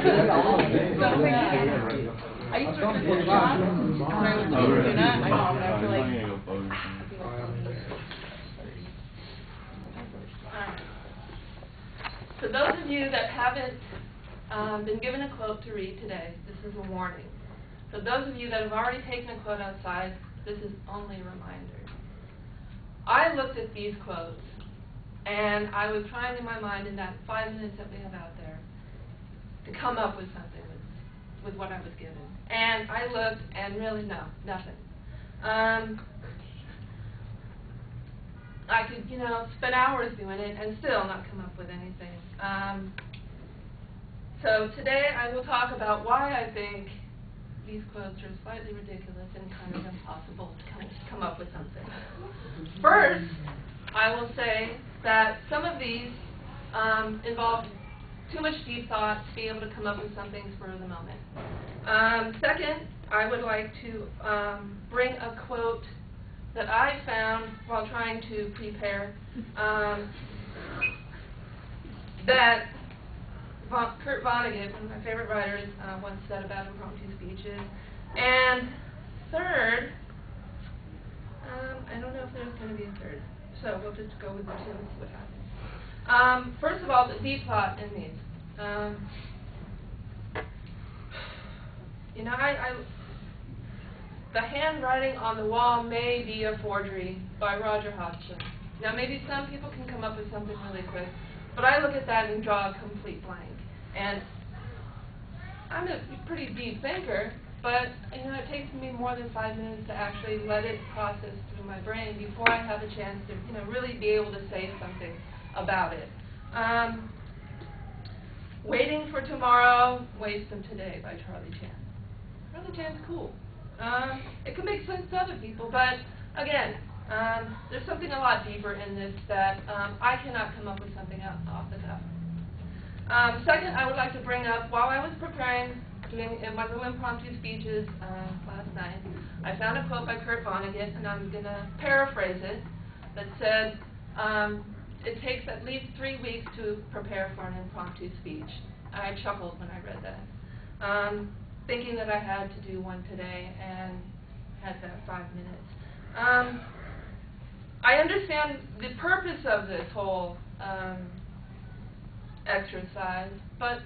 I used to work in shops when I was doing that. My mom and I were like. For those of you that haven't been given a quote to read today, this is a warning. For those of you that have already taken a quote outside, this is only a reminder. I looked at these quotes, and I was trying in my mind in that 5 minutes that we have out there to come up with something with what I was given. And I looked, and really, no, nothing. I could, spend hours doing it and still not come up with anything. So today I will talk about why I think these quotes are slightly ridiculous and kind of impossible to come up with something. First, I will say that some of these involve too much deep thought to be able to come up with something spur of the moment. Second, I would like to bring a quote that I found while trying to prepare that Kurt Vonnegut, one of my favorite writers, once said about impromptu speeches. And third, I don't know if there's going to be a third, so we'll just go with the two and see what happens. First of all, the deep thought in these. The handwriting on the wall may be a forgery by Roger Hodgson. Now, maybe some people can come up with something really quick, but I look at that and draw a complete blank. And I'm a pretty deep thinker, but it takes me more than 5 minutes to actually let it process through my brain before I have a chance to really be able to say something about it. Waiting for Tomorrow, Waste of Today by Charlie Chan. Charlie Chan's cool. It can make sense to other people, but again, there's something a lot deeper in this that I cannot come up with something off the cuff. Second, I would like to bring up, while I was preparing, doing my little impromptu speeches last night, I found a quote by Kurt Vonnegut, and I'm going to paraphrase it, that said, it takes at least 3 weeks to prepare for an impromptu speech. I chuckled when I read that, thinking that I had to do one today and had that 5 minutes. I understand the purpose of this whole exercise, but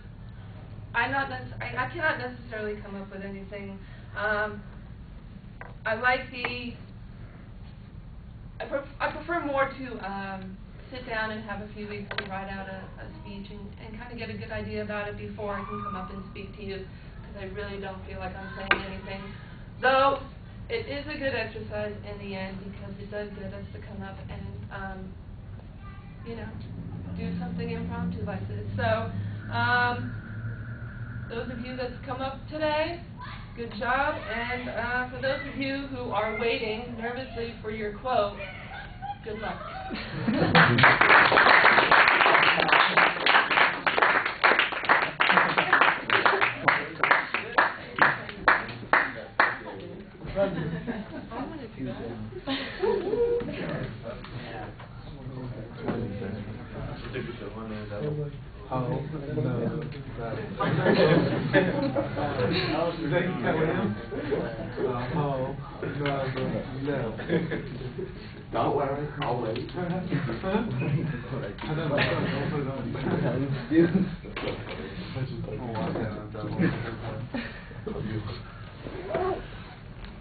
I cannot necessarily come up with anything. I prefer more to sit down and have a few weeks to write out a speech and kind of get a good idea about it before I can come up and speak to you, because I really don't feel like I'm saying anything. Though it is a good exercise in the end, because it does get us to come up and do something impromptu like this. So, those of you that's come up today, good job. And for those of you who are waiting nervously for your quote, good luck. Don't worry, I'll wait.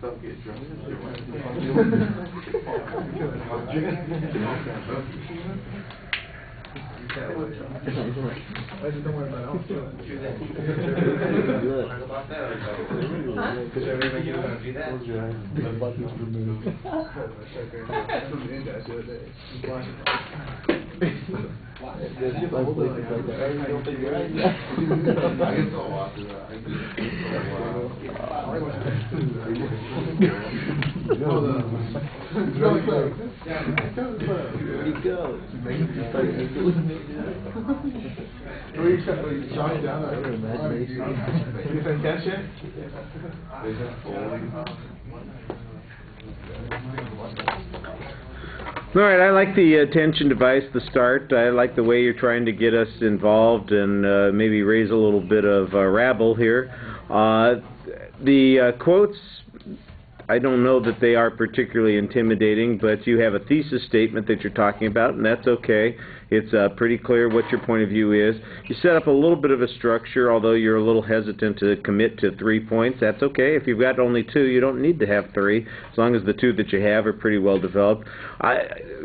Don't get drunk. I just don't worry about it. I'll do that. About that, because everybody you want to do that. All right, I like the attention device, the start. I like the way you're trying to get us involved and maybe raise a little bit of rabble here. The quotes, I don't know that they are particularly intimidating, but you have a thesis statement that you're talking about, and that's okay. It's pretty clear what your point of view is. You set up a little bit of a structure, although you're a little hesitant to commit to 3 points. That's okay. If you've got only 2, you don't need to have 3, as long as the 2 that you have are pretty well developed.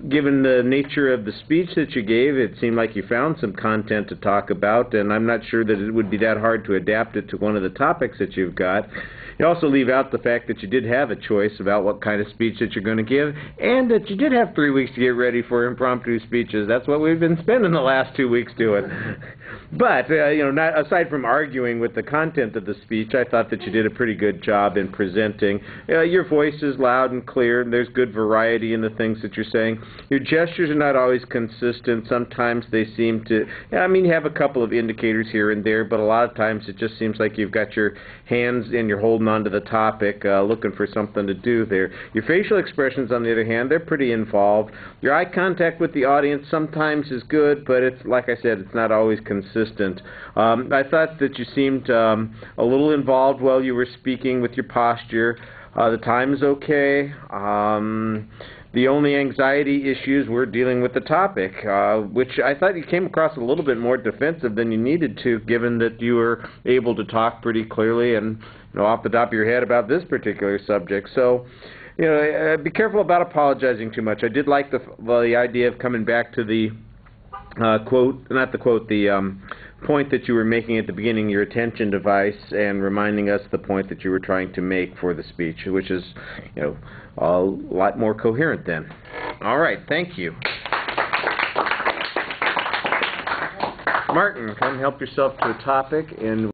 Given the nature of the speech that you gave, it seemed like you found some content to talk about, and I'm not sure that it would be that hard to adapt it to one of the topics that you've got. You also leave out the fact that you did have a choice about what kind of speech that you're going to give, and that you did have 3 weeks to get ready for impromptu speeches. That's what we've been spending the last 2 weeks doing. But, not aside from arguing with the content of the speech, I thought that you did a pretty good job in presenting. Your voice is loud and clear, and there's good variety in the things that you're saying. Your gestures are not always consistent. Sometimes they seem to, you have a couple of indicators here and there, but a lot of times it just seems like you've got your hands and you're holding onto the topic, looking for something to do there. Your facial expressions, on the other hand, they're pretty involved. Your eye contact with the audience sometimes is good, but it's, like I said, it's not always consistent. I thought that you seemed a little involved while you were speaking with your posture. The time is okay. The only anxiety issues were dealing with the topic, which I thought you came across a little bit more defensive than you needed to, given that you were able to talk pretty clearly and off the top of your head about this particular subject. So, be careful about apologizing too much. I did like the idea of coming back to the the point that you were making at the beginning, your attention device, and reminding us the point that you were trying to make for the speech, which is, a lot more coherent then. All right, thank you. Martin, come help yourself to a topic, and